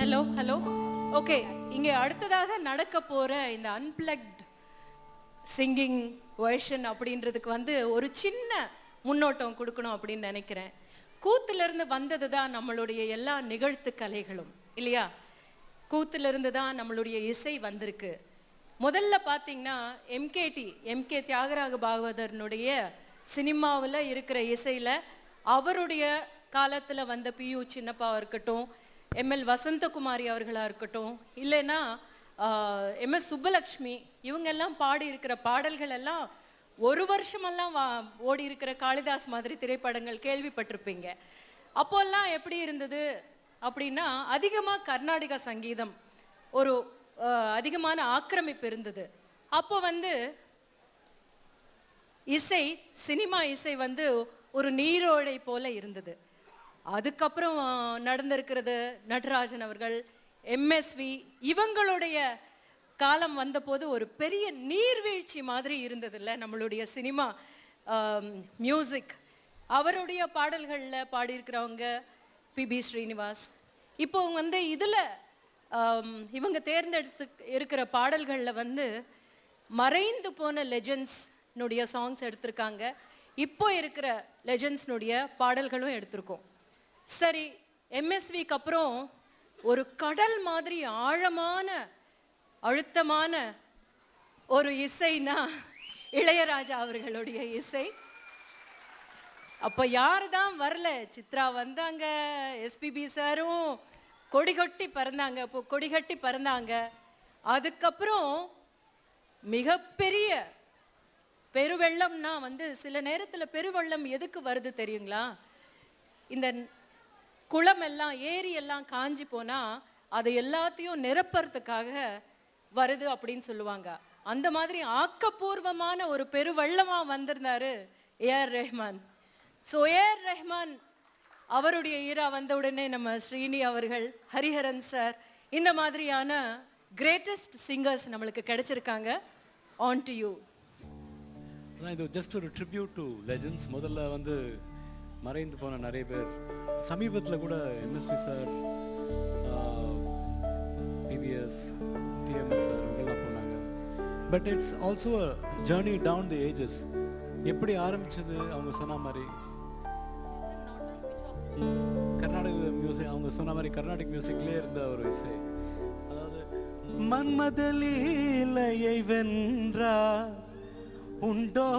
Hello hello. Okay, இங்க அடுத்ததாக நடக்க போற இந்த அன்பிளக்ட் சிங்கிங் வெர்ஷன் அப்படின்றதுக்கு ஒரு சின்ன முன்னோட்டம் கொடுக்கணும் அப்படின்னு நினைக்கிறேன். கூத்துல இருந்து வந்தது தான் நம்மளுடைய எல்லா நிகழ்த்து கலைகளும் இல்லையா? கூத்துல இருந்து தான் நம்மளுடைய இசை வந்திருக்கு. முதல்ல பார்த்தீங்கன்னா எம்கே தியாகராஜ பாகவதர்னுடைய சினிமாவில் இருக்கிற இசையில அவருடைய காலத்துல வந்த பியு சின்னப்பாவா இருக்கட்டும், எம்எல் வசந்தகுமாரி அவர்களா இருக்கட்டும், இல்லைன்னா எம்எஸ் சுப்பலக்ஷ்மி, இவங்கெல்லாம் பாடி இருக்கிற பாடல்கள் எல்லாம் ஒரு வருஷமெல்லாம் ஓடி இருக்கிற காளிதாஸ் மாதிரி திரைப்படங்கள் கேள்விப்பட்டிருப்பீங்க. அப்போல்லாம் எப்படி இருந்தது அப்படின்னா, அதிகமாக கர்நாடக சங்கீதம் ஒரு அதிகமான ஆக்கிரமிப்பு இருந்தது. அப்போ இசை, சினிமா இசை ஒரு நீரோடை போல இருந்தது. அதுக்கப்புறம் நடந்திருக்கிறது நடராஜன் அவர்கள், எம்எஸ்வி, இவங்களுடைய காலம் வந்தபோது ஒரு பெரிய நீர்வீழ்ச்சி மாதிரி இருந்தது இல்லை நம்மளுடைய சினிமா மியூசிக். அவருடைய பாடல்களில் பாடியிருக்கிறவங்க பி ஸ்ரீனிவாஸ். இப்போ இதில் இவங்க தேர்ந்தெடுத்து இருக்கிற பாடல்களில் மறைந்து போன லெஜண்ட்ஸ்னுடைய சாங்ஸ் எடுத்திருக்காங்க. இப்போ இருக்கிற லெஜண்ட்ஸ்னுடைய பாடல்களும் எடுத்திருக்கோம். சரி, எம்எஸ்விக்கு அப்புறம் ஒரு கடல் மாதிரி ஆழமான அழுத்தமான ஒரு இசைனா இளையராஜா அவர்களுடைய இசை. அப்ப யாரு தான் வரல? சித்ரா வந்தாங்க, எஸ்பிபி சாரும் கொடிகட்டி பறந்தாங்க. அதுக்கப்புறம் மிகப்பெரிய பெருவெள்ளம்னா சில நேரத்தில் பெருவெள்ளம் எதுக்கு வருது தெரியுங்களா? இந்த குளம் எல்லாம், ஏரி எல்லாம் காஞ்சி போனா அது எல்லாத்தையும் நிரப்புறதுக்காக வருது அப்படின்னு சொல்லுவாங்க. அந்த மாதிரி ஆக்கப்பூர்வமான ஒரு பெருவெள்ளமா வந்திருந்தாரு A R Rahman. So A R Rahman அவருடைய ஈரா வந்த உடனே நம்ம ஸ்ரீனி அவர்கள், ஹரிஹரன் சார், இந்த மாதிரியான கிரேட்டஸ்ட் சிங்கர்ஸ் நம்மளுக்கு கிடைச்சிருக்காங்க. On to you. இது ஜஸ்ட் ஒரு ட்ரிபியூட் டு லெஜண்ட்ஸ். முதல்ல மறைந்து போன நிறைய பேர், சமீபத்தில் கூட MSV sir, PBS, TMS sir இவங்கெல்லாம் போனாங்க. But it's also a journey down the ages. எப்படி ஆரம்பிச்சது அவங்க சொன்ன மாதிரி கர்நாடக மியூசிக், அவங்க சொன்ன மாதிரி கர்நாடிக் மியூசிக்லேயே இருந்த ஒரு இசை. அதாவது மன்மதலீலையை வென்றா உண்டோ,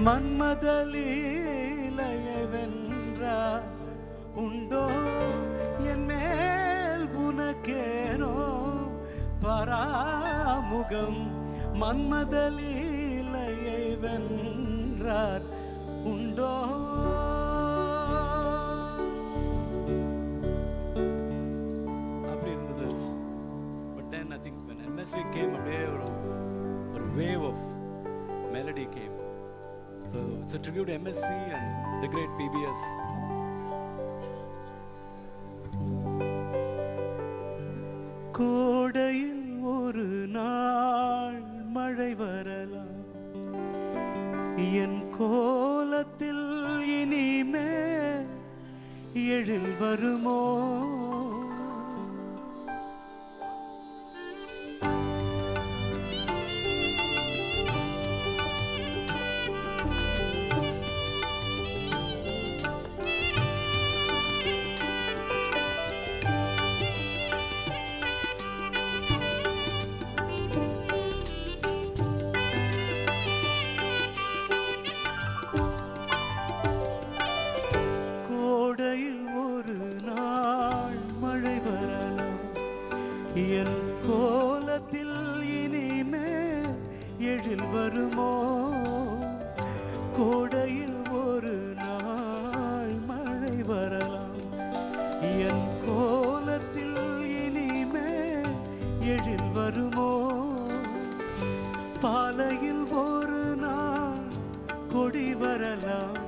மன்மதலீலையை வென்றா உண்டோ, என் மேல் உனக்கேனோ பராமுகம், மன்மதலீலையை வென்றார் உண்டோ. அப்படி இருந்தது. But then I think when MSV came, அப்படியே ஒரு wave of melody came. So it's a tribute to MSV and the great PBS. கோடையில் ஒரு நாள் மழை வரலாம், என் கோலத்தில் இனிமேல் எழில் வருமோ, என் கோலத்தில் இனிமேல் எழில் வருமோ, கோடையில் ஒரு நாள் மழை வரலாம், என் கோலத்தில் இனிமேல் எழில் வருமோ, பாலையில் ஒரு நாள் கொடி வரலாம்,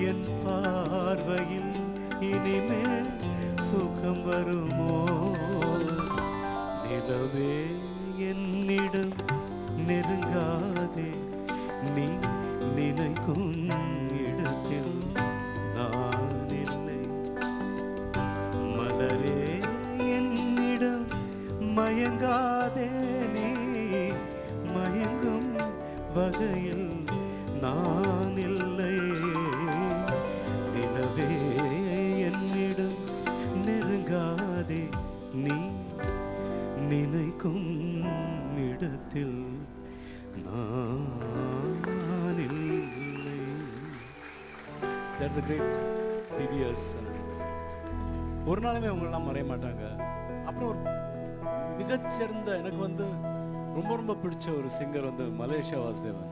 என் பார்வையில் இனிமேல் சுகம் வருமோ, நிலவே என்னிடம் நெருங்காதே, நீ நினைக்கும் இடத்தில் நான் இல்லை. நிலவே என்னிடம் நெருங்காதே, நீ நினைக்கும் இடத்தில் நான் இல்லை. That's a great PBS. ஒரு நாளுமே அவங்களெல்லாம் மறைய மாட்டாங்க. அப்புறம் ஒரு மிகச்சிறந்த எனக்கு வந்து ரொம்ப ரொம்ப பிடிச்ச ஒரு சிங்கர் வந்து Malaysia Vasudevan.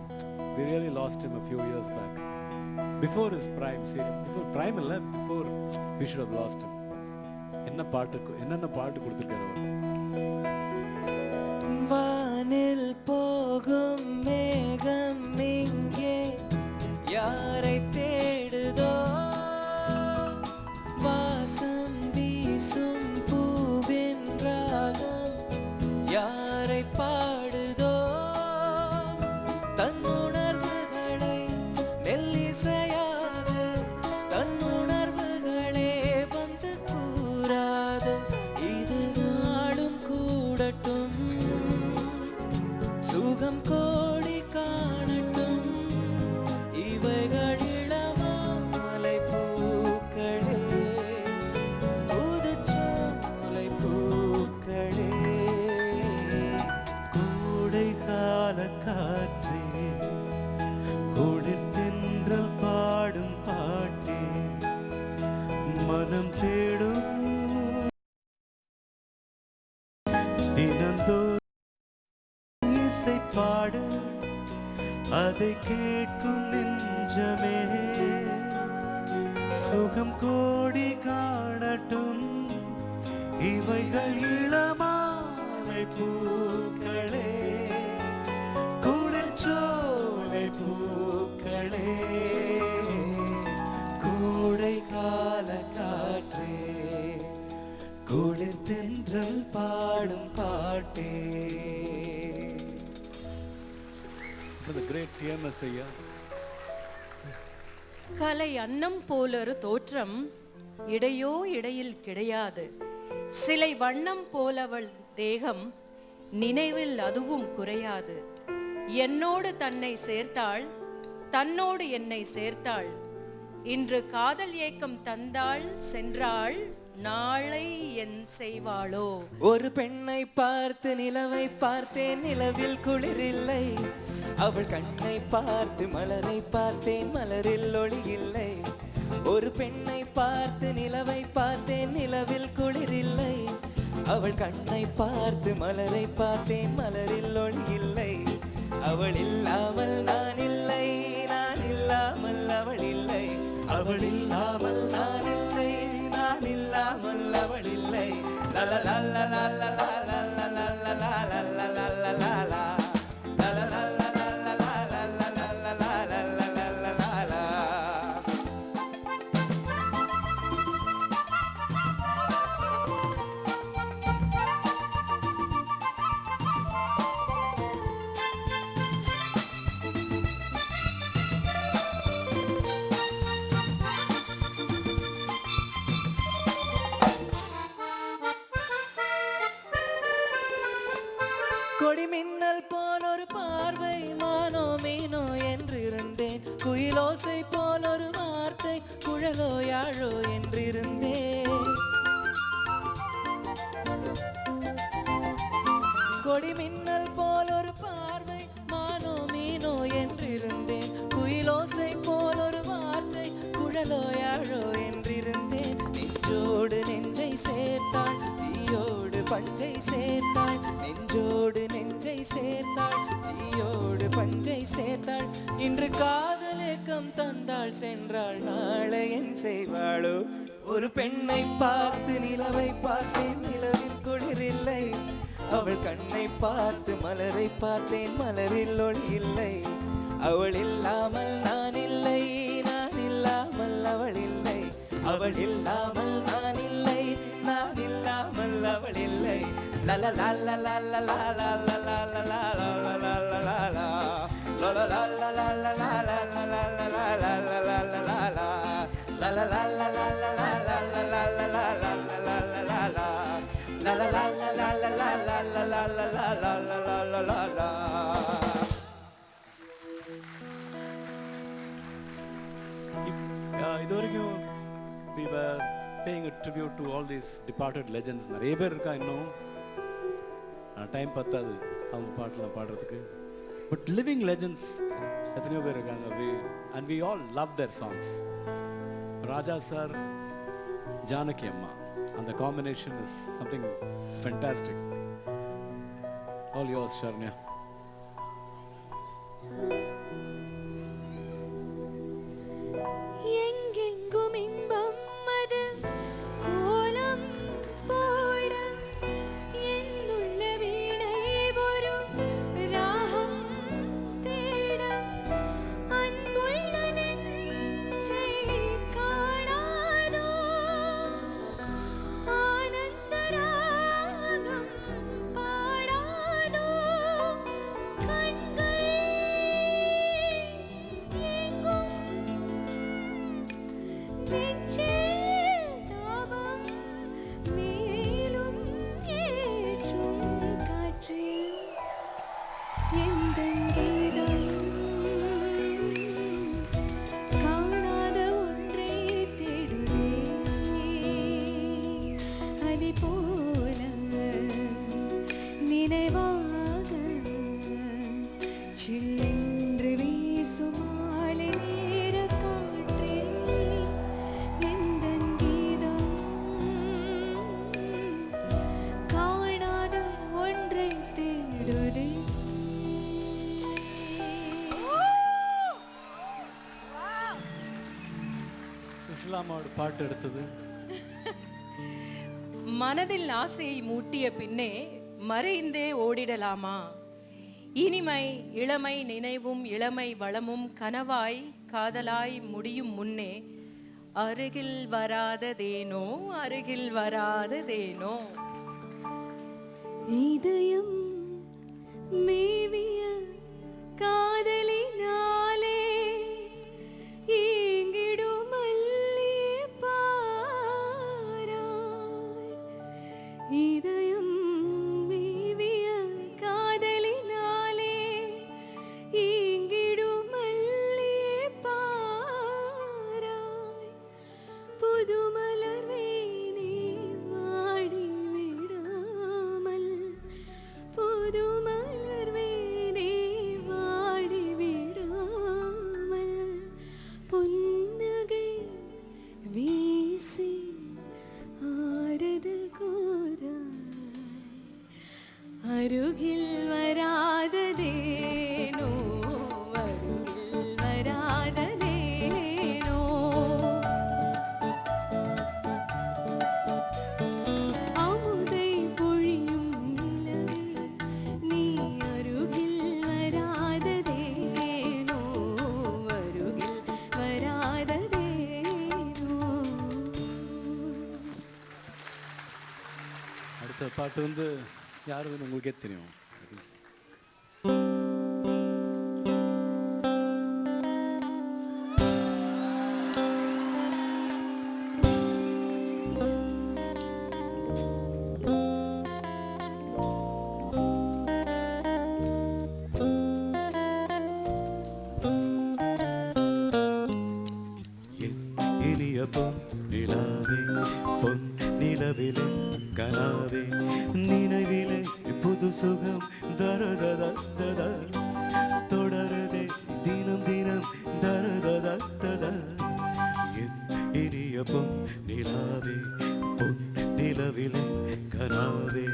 We really lost him a few years back. Before his prime, before prime இல்ல, before we should have lost him. என்னென்ன பாட்டு கொடுத்திருக்காரு அவர். வானில் போகும் மேகம் இங்கே யாரை தேடுதோ, வாசம் வீசும் பூவின் ராகம் யாரை பாடுதோ, தன் உணர்வுகளை மெல்லிசையாக தன் உணர்வுகளே வந்து கூறாதோ, இது நாளும் கூடட்டும், சுகம் கோடி காணட்டும், இவைகள் இளமாலை பூக்களே, புதுச்சோலை பூக்களே. கோடை கால காற்றே, குளிர் தென்றல் பாடும் பாட்டே, மனம் தேடும் தினந்தோறும் இசை பாடு, அதை கேட்கும் நெஞ்சமே, சுகம் கோடி காணட்டும், இவைகள் இளமாலை பூக்களே, குளிர்ச்சோலை பூக்களே. கோடை கால காற்றே, குளிர் தென்றல் பாடும் பாட்டே. The great TMS ஐயா. கலை அன்னம் போலொரு தோற்றம் இடையோ இடையில் கிடையாது, சிலை வண்ணம் போலவள் தேகம் நினைவில் அதுவும் குறையாது. என்னோடு தன்னை சேர்த்தாள், தன்னோடு என்னை சேர்த்தாள், இன்று காதல் ஏக்கம் தந்தாள் சென்றாள், நாளை என் செய்வாளோ. ஒரு பெண்ணை பார்த்து நிலவை பார்த்தேன், நிலவில் குளிரில்லை, அவள் கண்ணை பார்த்து மலரை பார்த்தேன், மலரில் ஒளி இல்லை. ஒரு பெண்ணை பார்த்து நிலவை பார்த்தேன், நிலவில் குளிரில்லை, அவள் கண்ணை பார்த்து மலரை பார்த்தேன், மலரில் ஒளி இல்லை. அவள் இல்லாமல் நான் இல்லை, நான் இல்லாமல் அவள் இல்லை, அவள் இல்லாமல் நான் இல்லை, நான் இல்லாமல் அவள் இல்லை. லல லல லல லல லல லல லல லல. கொடி மின்னல் போல் ஒரு பார்வை, மானோ மீனோ என்றிருந்தேன், குயிலோசை போல் ஒரு வார்த்தை, குழலோ யாழோ என்றிருந்தேன். கொடி மின்னல் போல் ஒரு பார்வை, மானோ மீனோ என்றிருந்தேன், குயிலோசை போல் ஒரு வார்த்தை, குழலோ யாழோ என்றிருந்தேன். நெஞ்சோடு நெஞ்சை சேர்த்தாள், தீயோடு பஞ்சை சேர்த்தாள், நெஞ்சோடு நெஞ்சை சேர்த்தாள், தீயோடு பஞ்சை சேர்த்தாள், இன்று காதலேக்கம் தந்தாள் சென்றாள், நாளை என் செய்வாளோ. ஒரு பெண்ணை பார்த்து நிலவை பார்த்தேன், நிலவில் குளிரில்லை, அவள் கண்ணை பார்த்து மலரை பார்த்தேன், மலரில் ஒளி இல்லை. அவள் இல்லாமல் நான் இல்லை, நான் இல்லாமல் அவள் இல்லை, அவள் இல்லாமல் நான் இல்லை, நான் இல்லாமல் அவள் இல்லை. லல லல லல லல லல இது வரைக்கும் we were paying a tribute to all these departed legends. நிறைய பேர் இருக்கா இன்னும், டைம் பத்தாது அவங்க பாட்டெலாம் பாடுறதுக்கு. பட் லிவிங் லெஜெண்ட்ஸ் எத்தனையோ பேர் இருக்காங்க. and we all love their songs. Raja sir, Janaki அம்மா, and the combination is something fantastic. All yours, Sharnya. எங்கெங்கும் இன்பம் அது கோலம் போட என்னுள்ள வீணை ஒரு ராகம் தேட அன்புள்ள நெஞ்சை காணாதோ ஆனந்த ராகம் பாடாதோ கண்கள் எங்கும் நெஞ்சில் தாபம் மேலும் ஏற்றும் காற்றில் எந்தன் கீதம் காணாத ஒன்றை தேடுதே அதை போல நினைவாக சில்லென்று வீசும் மாலை நேர காற்றில் எந்தன் கீதம் காணாத ஒன்றை தேடுதே. சுஷிலாமாவோட பாட்டு எடுத்தது. மனதில் ஆசையை மூட்டிய பின்னே மறைந்தே ஓடிடலாமா? இனிமை இளமை நினைவும் இளமை வளமும் கனவாய் காதலாய் முடியும் முன்னே அருகில் வராததேனோ அருகில் வராததேனோ. இதயம் மேவிய காதலினாலே ஏங்கிடும் மல்லிகை பாராய். இதயம் மேவிய காதலினாலே ஏங்கிடும் மல்லிகை பாராய். புது மலர் வேணி வாடி விடாமல் புது மலர் வேணி வாடி விடாமல் புன்னகை வீசி ஆறுதல் கூறாய். அருகில் வராததேனோ அருகில் வராததேனோ அமுதை பொழியும் நிலவே நீ அருகில் வராததேனோ அருகில் வராததேனோ. அடுத்த பாட்டு வந்து யாருன்னு உங்களுக்கே தெரியும். இனிய பொன் நிலாவே பொன் நிலவிலே கனாவே நினைவிலே புது சுகம் தரதததத தொடருதே தினம் தினம் தரதததத என் இனிய பொன் நிலாவே பொன் நிலவிலே கனாவே.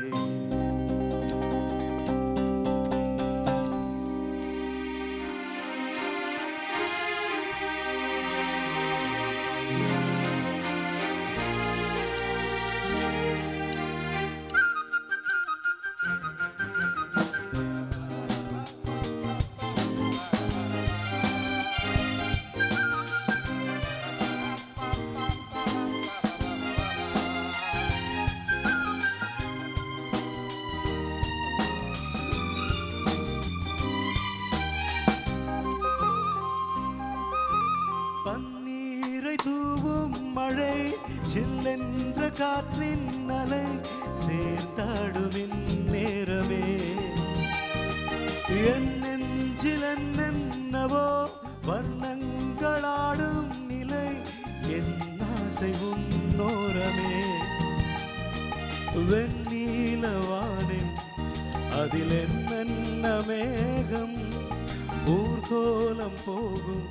பன்னீரை தூவும் மழை சில்லென்ற காற்றின் அலை சேர்ந்தாடும் நேரமே என் நெஞ்சில் என்னென்னவோ வண்ணங்களாடும் வெண்ணீலவானில் அதில் என்னென்ன மேகம் ஊர்கோலம் போகும்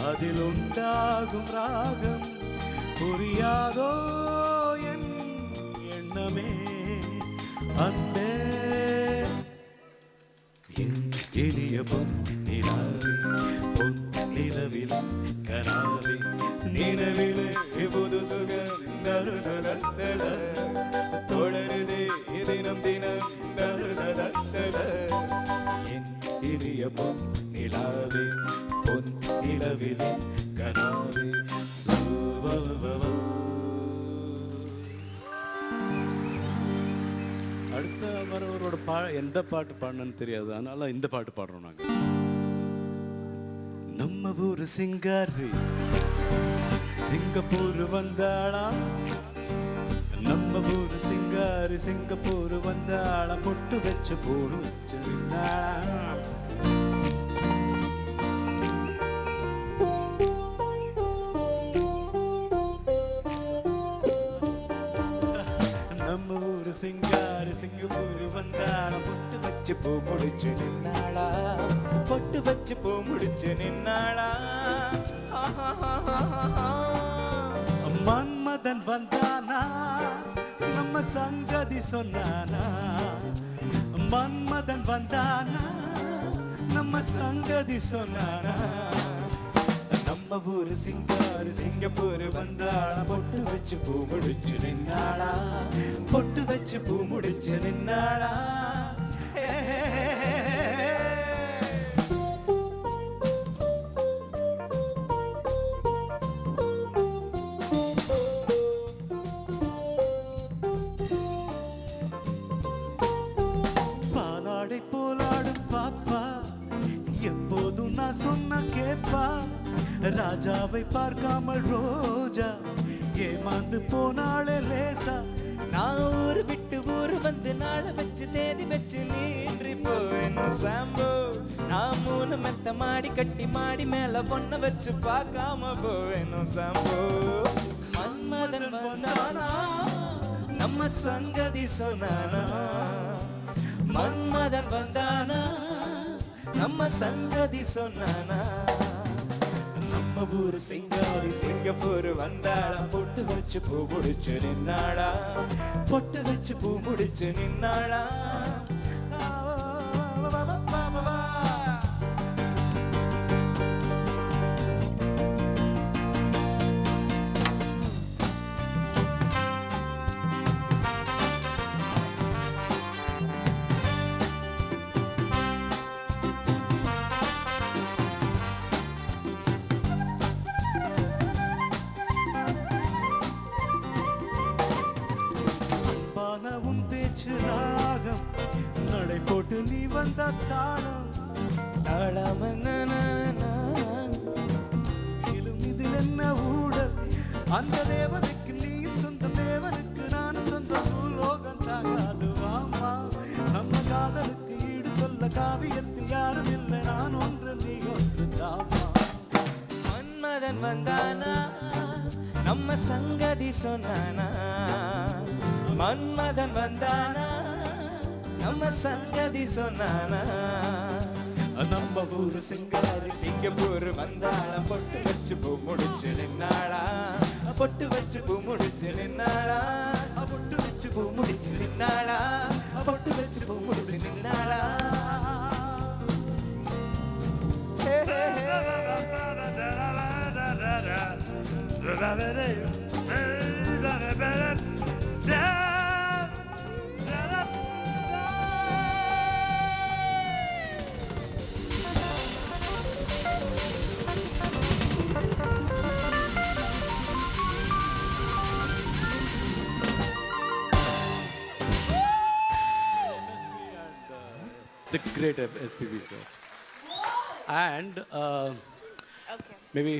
அதில் உண்டாகும் ராகம் புரியாதோ என் எண்ணமே அன்பே என் எளிய பொன் நிலாவே பொன் நிலவில் கனாவே நிலவிலே புது சுகம் தருதல தொடருதே தினம் தினம் தருதல என் எளிய பொன் நிலாவே பொன் நிலவில் கனாவே அடுத்த வரவரோட எந்த பாட்டு பாடணும்னு தெரியாது, அதனால இந்த பாட்டு பாடுறோம் நாங்க. நம்ம ஊரு சிங்காரி சிங்கப்பூர் வந்தாளா நம்ம ஊரு சிங்காரி சிங்கப்பூர் வந்தாளா பொட்டு வச்சு போடு வச்சு நம்ம ஊரு சிங்காரி சிங்கப்பூர் வந்தாளா பொட்டு வச்சு பூ முடிச்சு நின்னாளா பொட்டு வச்சு பூ முடிச்சு நின்னாளா மன்மதன் வந்தானா நம்ம சங்கதி சொன்னானா மன்மதன் வந்தானா நம்ம சங்கதி சொன்னானா நம்ம ஊரு சிங்காரி சிங்கப்பூர் வந்தாளா பொட்டு வச்சு பூ முடிச்சு நின்னாளா பொட்டு வச்சு பூ முடிச்சு நின்னாளா பாலாடை போலாடும் பாப்பா எப்போதும் நான் சொன்ன கேப்பா ராஜாவை பார்க்காமல் ரோஜா ஏமாந்து போனாளே லேசா நான் ஊரு விட்டு ஊரு வந்து நாள வச்சு தேதி வச்சு நீன்றி போவேணும் சாம்போ நான் மூணு மெத்த மாடி கட்டி மாடி மேல பொண்ண வச்சு பார்க்காம போவேணும் சாம்போ மன்மதன் வந்தானா நம்ம சங்கதி சொன்னானா மன்மதன் வந்தானா நம்ம சங்கதி சொன்னானா நம்ம ஊரு சிங்காரி சிங்கப்பூர் வந்தாளா பொட்டு வச்சு பூ முடிச்சு நின்னாளா பொட்டு வச்சு பூ முடிச்சு நின்னாளா உன் பேச்சு ராகம் நடை போட்டு நீ வந்த தாளம் இதில் என்ன ஊழல் அந்த தேவனுக்கு நீ சொந்த தேவனுக்கு நான் சொந்த பூலோகம் தாங்காது வாமா நம்ம காதலுக்கு ஈடு சொல்ல காவியத்தில் யாரும் இல்லை நான் ஒன்று நீ ஒன்று தாமா மன்மதன் வந்தானா நம்ம சங்கதி சொன்னானா மன்மதன் வந்தானா நம்ம சங்கதி சொன்னானா நம்ம ஊரு சிங்காரி சிங்கப்பூர் வந்தாளா பொட்டு வச்சு பூ முடிச்சு நின்னாளா பொட்டு வச்சு பூ முடிச்சு நின்னாளா பொட்டு வச்சு பூ முடிச்சு நின்னாளா பொட்டு வச்சு பூ முடிச்சு நின்னாளா The great SPB sir. And maybe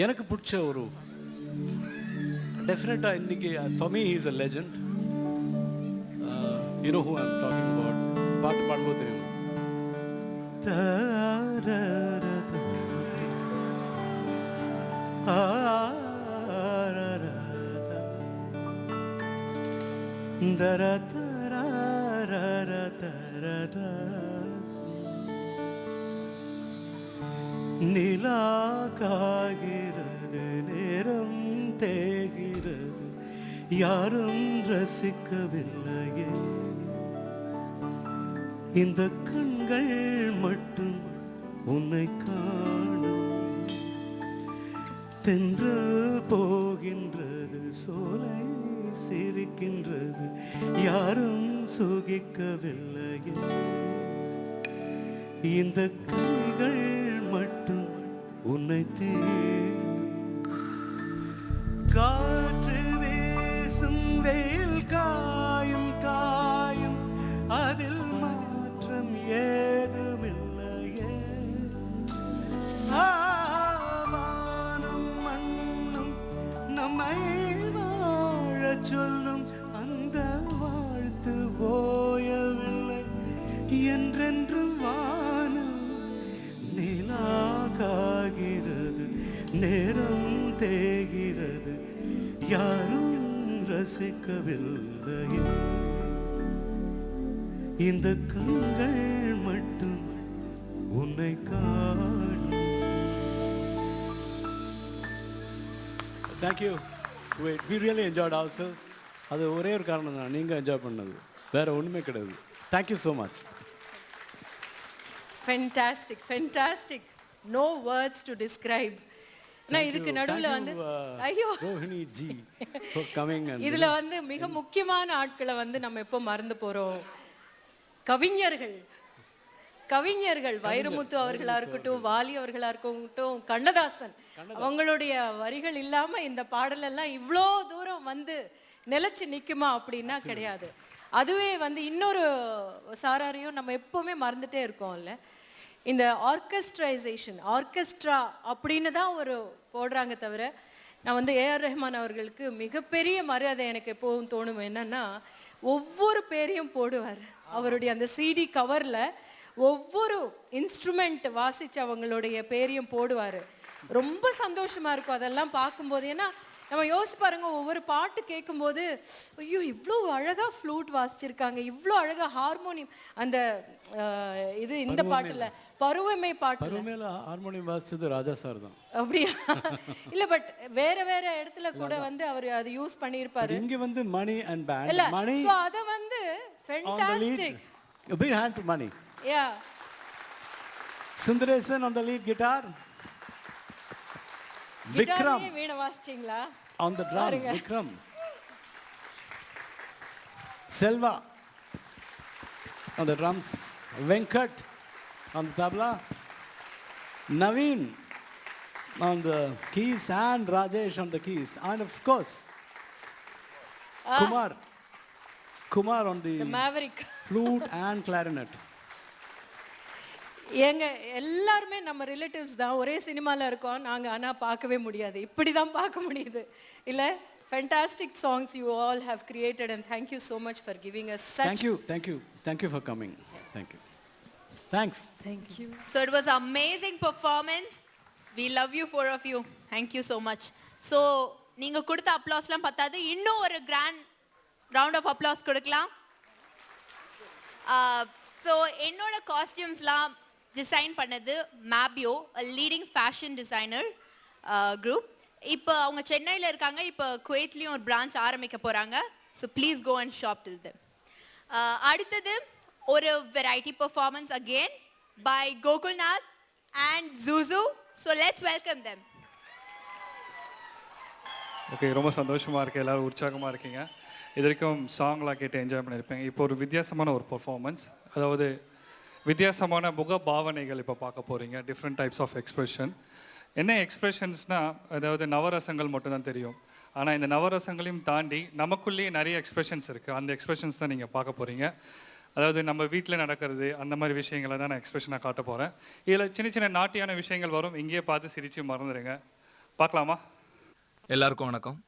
எனக்கு பிடிச்ச ஒரு டெஃபினட்டா இன்னைக்கு for me he is a legend. You know who I'm talking about. பாட்டு பாடும்போது தெரியும். நிலா காகிறது, நேரம் தேகிறது, யாரும் ரசிக்கவில்லையே. இந்த கண்கள் மட்டும் உன்னை காணும். தென்றல் போகின்றது, சோலை சிரிக்கின்றது, யாரும் சுகிக்கவில்லையே. இந்த கைகள் மட்டும் உன்னை தேடும். காற்று வீசும், வெயில் காயும் காயும், அதில் மாற்றம் ஏதுமில்லையே. வானம் மண்ணும் நம்மை வாழச் சொல்லும், அந்த வாழ்த்து போயவில்லை. என்றென்றும் வானம் நிலாகாகிறது, நேரம் தேகிறது, யாரும் ரசிக்கவில்லையே. இந்த கண்கள் மட்டும் உன்னை காணும். Thank you. Wait, we really enjoyed ourselves. அது ஒரே ஒரு காரணம் தான், நீங்கள் என்ஜாய் பண்ணது, வேற ஒன்றுமே கிடையாது. Thank you so much. Fantastic, fantastic. No words to describe. நான் இதுக்கு நடுவுல வந்து ஐயோ Rohini G for coming and இதுல வந்து மிக முக்கியமான ஆட்களை வந்து நம்ம எப்போ மறந்து போறோம். கவிஞர்கள் கவிஞர்கள் வைரமுத்து அவர்களா இருக்கட்டும், வாலி அவர்களா இருக்கட்டும், கண்ணதாசன் அவங்களுடைய வரிகள் இல்லாம இந்த பாடல் எல்லாம் இவ்வளோ தூரம் வந்து நிலைச்சு நிக்குமா அப்படின்னா கிடையாது. அதுவே வந்து இன்னொரு சாராரையும் நம்ம எப்பவுமே மறந்துட்டே இருக்கோம்ல, இந்த ஆர்கெஸ்ட்ரைசேஷன், ஆர்கெஸ்ட்ரா அப்படின்னு தான் ஒரு போடுறாங்க தவிர, நான் வந்து ஏஆர் ரஹ்மான் அவர்களுக்கு மிகப்பெரிய மரியாதை எனக்கு எப்பவும் தோணும். என்னன்னா ஒவ்வொரு பேரையும் போடுவார். அவருடைய அந்த சிடி கவர்ல ஒவ்வொரு இன்ஸ்ட்ருமெண்ட் வாசிச்சு அவங்களுடைய பேரையும் போடுவார். ரொம்ப சந்தோஷமா இருக்கும் அதெல்லாம் பார்க்கும்போது. ஏன்னா நம்ம யோசிச்சு பாருங்க, ஒவ்வொரு பாட்டு கேட்கும்போது ஐயோ இவ்வளோ அழகா ஃப்ளூட் வாசிச்சிருக்காங்க, இவ்வளோ அழகா ஹார்மோனியம். அந்த இது இந்த பாட்டுல பருவமே பாட்டுல ஹார்மோனியம் வாசிச்சது ராஜா சார் தான். அப்படியா? இல்ல பட் வேற வேற இடத்துல கூட வந்து அவர் அது யூஸ் பண்ணியிருப்பாரு. இங்க வந்து மணி அண்ட் பேண்ட் இல்ல மணி, சோ அத வந்து fantastic. A big hand to Mani. Yeah. Sundaresan on the lead guitar. Vikram வீணை வாசிச்சீங்களா? on the drums. Vikram. Selva on the drums. Venkat on the tabla. Naveen on the keys and Rajesh on the keys. And of course, Kumar on the Maverick. flute and clarinet. எங்க எல்லாருமே நம்ம relatives தான், ஒரே சினிமால இருக்கோம் நாங்க, ஆனா பார்க்கவே முடியாது, இப்படிதான் பார்க்க முடியுது இல்ல. Fantastic songs you all have created and thank you so much for giving us such. Thank you for coming. Thank you. Thanks. Thank you. So it was amazing performance. We love you, four of you. Thank you so much. So நீங்க கொடுத்த அப்ளாஸ்லாம் பத்தாது, இன்னும் ஒரு grand round of applause கொடுக்கலாம். So என்னோட காஸ்டியூம்ஸ்லாம் design பண்ணது மேபியோ, leading fashion designer group. இப்போ அவங்க சென்னையில் இருக்காங்க, இப்போ குவைத்லேயும் ஒரு பிரான்ச் ஆரம்பிக்க போகிறாங்க. So please go and shop till them. அடுத்தது ஒரு variety performance again by Gokulnath and ஜூசு. So let's welcome them. Okay, ரொம்ப சந்தோஷமாக இருக்குது, எல்லோரும் உற்சாகமாக இருக்கீங்க. இது வரைக்கும் சாங்லாம் கேட்டு என்ஜாய் பண்ணியிருப்பேன். இப்போ ஒரு வித்தியாசமான ஒரு பர்ஃபார்மன்ஸ், அதாவது வித்தியாசமான முக பாவனைகள் இப்போ பார்க்க போகிறீங்க. Different types of expression. என்ன எக்ஸ்பிரஷன்ஸ்னால், அதாவது நவரசங்கள் மட்டும்தான் தெரியும், ஆனால் இந்த நவரசங்களையும் தாண்டி நமக்குள்ளேயே நிறைய எக்ஸ்பிரஷன்ஸ் இருக்குது. அந்த எக்ஸ்பிரஷன்ஸ் தான் நீங்கள் பார்க்க போகிறீங்க. அதாவது நம்ம வீட்டில் நடக்கிறது அந்த மாதிரி விஷயங்களை தான் நான் எக்ஸ்பிரஷனாக காட்ட போகிறேன். இதில் சின்ன சின்ன நாட்டியான விஷயங்கள் வரும், இங்கேயே பார்த்து சிரித்து மறந்துடுங்க. பார்க்கலாமா? எல்லாருக்கும் வணக்கம்.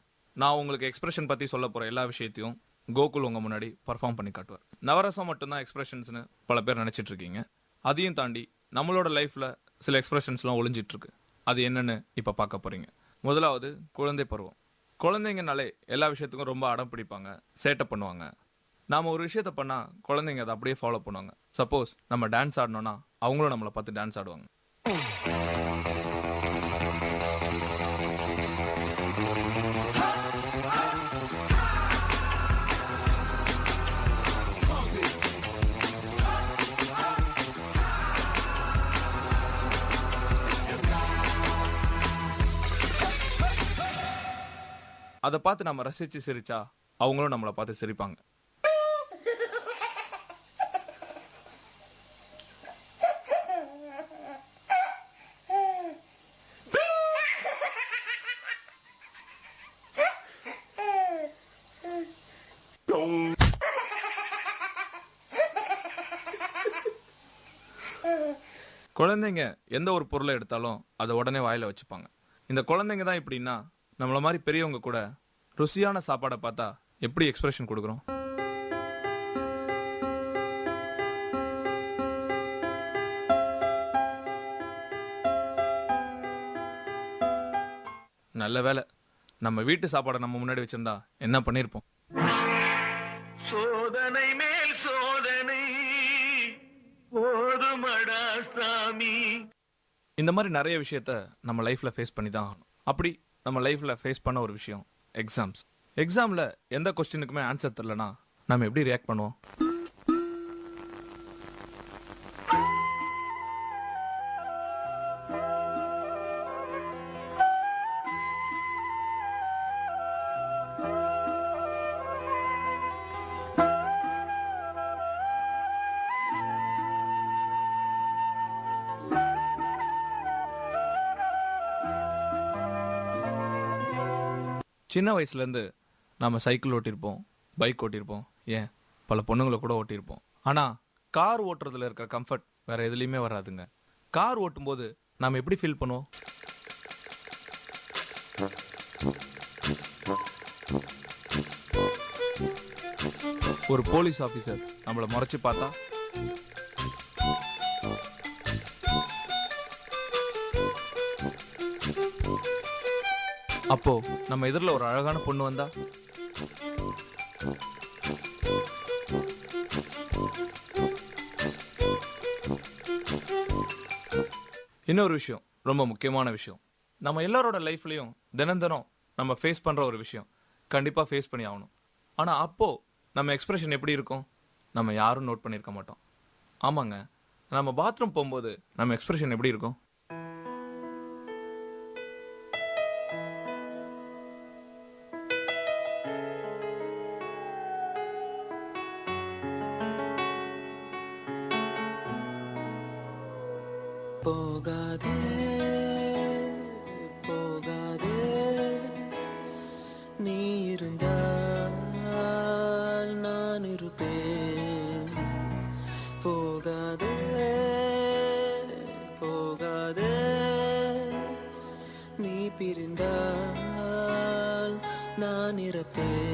நான் உங்களுக்கு எக்ஸ்பிரஷன் பற்றி சொல்ல போகிற எல்லா விஷயத்தையும் கோகுல் உங்கள் முன்னாடி பர்ஃபார்ம் பண்ணி காட்டுவார். நவரசம் மட்டும்தான் எக்ஸ்பிரஷன்ஸ்னு பல பேர் நினச்சிட்டு இருக்கீங்க. அதையும் தாண்டி நம்மளோட லைஃப்பில் சில எக்ஸ்பிரஷன்ஸ்லாம் ஒளிஞ்சிட்ருக்கு. அது என்னென்னு இப்போ பார்க்க போகிறீங்க. முதலாவது குழந்தை பருவம். குழந்தைங்கனாலே எல்லா விஷயத்துக்கும் ரொம்ப அடம் பிடிப்பாங்க, சேட்டை பண்ணுவாங்க. நாம் ஒரு விஷயத்த பண்ணால் குழந்தைங்க அதை அப்படியே ஃபாலோ பண்ணுவாங்க. சப்போஸ் நம்ம டான்ஸ் ஆடணும்னா அவங்களும் நம்மளை பார்த்து டான்ஸ் ஆடுவாங்க. அதை பார்த்து நம்ம ரசித்து சிரிச்சா அவங்களும் நம்மளை பார்த்து சிரிப்பாங்க. குழந்தைங்க எந்த ஒரு பொருளை எடுத்தாலும் அதை உடனே வாயில வச்சுப்பாங்க. இந்த குழந்தைங்க தான் இப்படின்னா நம்மள மாதிரி பெரியவங்க கூட ருசியான சாப்பாடை பார்த்தா எப்படி எக்ஸ்பிரஷன் கொடுக்குறோம்? நல்ல வேலை நம்ம வீட்டு சாப்பாடை நம்ம முன்னாடி வச்சிருந்தா என்ன பண்ணிருப்போம்? சோதனை மேல் சோதனை போதுமடா சாமி. இந்த மாதிரி நிறைய விஷயத்த நம்ம லைஃப்ல ஃபேஸ் பண்ணி தான் ஆகணும். அப்படி நம்ம லைஃப்ல ஃபேஸ் பண்ண ஒரு விஷயம் எக்ஸாம்ஸ். எக்ஸாம்ல எந்த கொஸ்டினுக்குமே ஆன்சர் தெரியலனா நம்ம எப்படி ரியாக்ட் பண்ணுவோம்? சின்ன வயசுலேருந்து நம்ம சைக்கிள் ஓட்டியிருப்போம், பைக் ஓட்டியிருப்போம், ஏன் பல பொண்ணுங்களை கூட ஓட்டியிருப்போம். ஆனால் கார் ஓட்டுறதுல இருக்கிற கம்ஃபர்ட் வேற எதுலேயுமே வராதுங்க. கார் ஓட்டும்போது நாம் எப்படி ஃபீல் பண்ணுவோம்? ஒரு போலீஸ் ஆஃபீஸர் நம்மளை முறைச்சு பார்த்தா, அப்போ நம்ம எதிரில் ஒரு அழகான பொண்ணு வந்தா, இன்னொரு விஷயம், ரொம்ப முக்கியமான விஷயம், நம்ம எல்லாரோட லைஃப்லையும் தினம் நம்ம ஃபேஸ் பண்ற ஒரு விஷயம் கண்டிப்பா ஃபேஸ் பண்ணி ஆகணும். ஆனா அப்போ நம்ம எக்ஸ்பிரஷன் எப்படி இருக்கும் நம்ம யாரும் நோட் பண்ணியிருக்க மாட்டோம். ஆமாங்க, நம்ம பாத்ரூம் போகும்போது நம்ம எக்ஸ்பிரஷன் எப்படி இருக்கும்? போகாதே போகாதே நீ இருந்தால் நான் இருப்பேன். போகாதே போகாதே நீ பிரிந்தால் நான் இறப்பேன்.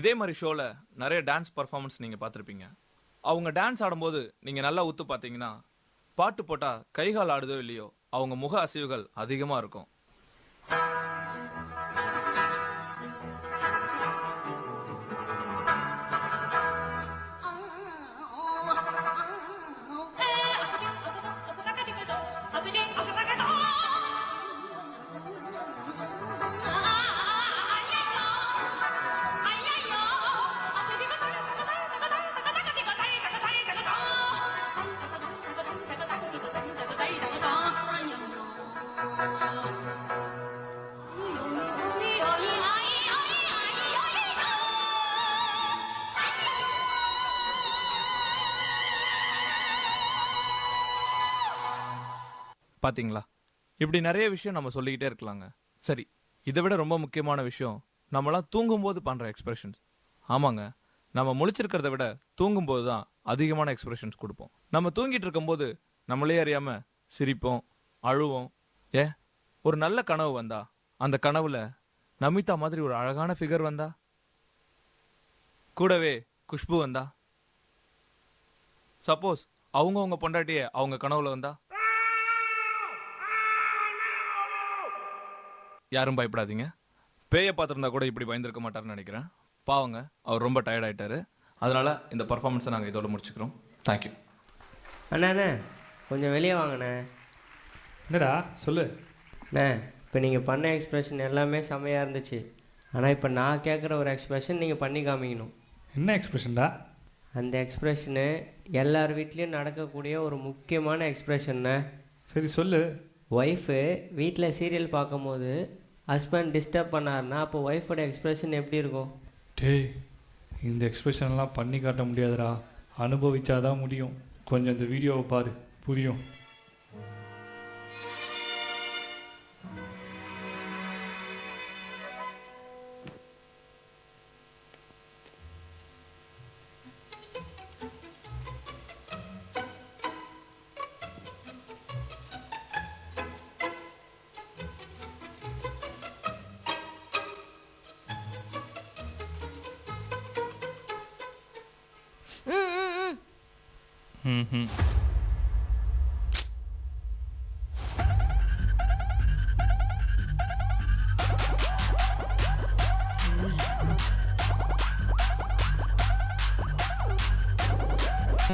இதே மாதிரி ஷோவில் நிறைய டான்ஸ் பர்ஃபார்மன்ஸ் நீங்கள் பார்த்துருப்பீங்க. அவங்க டான்ஸ் ஆடும்போது நீங்கள் நல்லா உத்து பார்த்தீங்கன்னா, பாட்டு போட்டால் கைகால் ஆடுதோ இல்லையோ அவங்க முக அசைவுகள் அதிகமாக இருக்கும். பார்த்தீங்களா? இப்படி நிறைய விஷயம் நம்ம சொல்லிக்கிட்டே இருக்கலாங்க. சரி, இதை விட ரொம்ப முக்கியமான விஷயம் நம்மளாம் தூங்கும்போது பண்ணுற எக்ஸ்பிரஷன்ஸ். ஆமாங்க, நம்ம முழிச்சிருக்கிறத விட தூங்கும்போது தான் அதிகமான எக்ஸ்பிரஷன்ஸ் கொடுப்போம். நம்ம தூங்கிட்டு இருக்கும்போது நம்மளே அறியாமல் சிரிப்போம், அழுவோம். ஒரு நல்ல கனவு வந்தா, அந்த கனவுல நமிதா மாதிரி ஒரு அழகான ஃபிகர் வந்தா, கூடவே குஷ்பு வந்தா, சப்போஸ் அவங்க பொண்டாட்டிய அவங்க கனவுல வந்தா யாரும் பயப்படாதீங்க. பேயை பார்த்துருந்தா கூட இப்படி பயந்துருக்க மாட்டாருன்னு நினைக்கிறேன். பாவங்க, அவர் ரொம்ப டயர்ட் ஆயிட்டாரு. அதனால இந்த பர்ஃபார்மன்ஸை நாங்கள் இதோட முடிச்சுக்கிறோம். தேங்க்யூ. அண்ணா கொஞ்சம் வெளியே வாங்கண்ணே. என்னடா சொல்லு. அண்ணே, இப்போ நீங்கள் பண்ண எக்ஸ்பிரஷன் எல்லாமே செம்மையாக இருந்துச்சு. ஆனால் இப்போ நான் கேட்குற ஒரு எக்ஸ்பிரஷன் நீங்கள் பண்ணி காமிக்கணும். என்ன எக்ஸ்பிரஷன்டா? அந்த எக்ஸ்பிரஷனு எல்லார் வீட்லேயும் நடக்கக்கூடிய ஒரு முக்கியமான எக்ஸ்பிரஷன்ண்ணே. சரி சொல்லு. ஒய்ஃபு வீட்டில் சீரியல் பார்க்கும்போது ஹஸ்பண்ட் டிஸ்டர்ப் பண்ணாருன்னா அப்போ ஒய்ஃபோட எக்ஸ்பிரஷன் எப்படி இருக்கும்? டேய், இந்த எக்ஸ்பிரஷன்லாம் பண்ணி காட்ட முடியாதுடா, அனுபவிச்சாதான் முடியும். கொஞ்சம் இந்த வீடியோவை பாரு, புரியும். ம் ம் ம்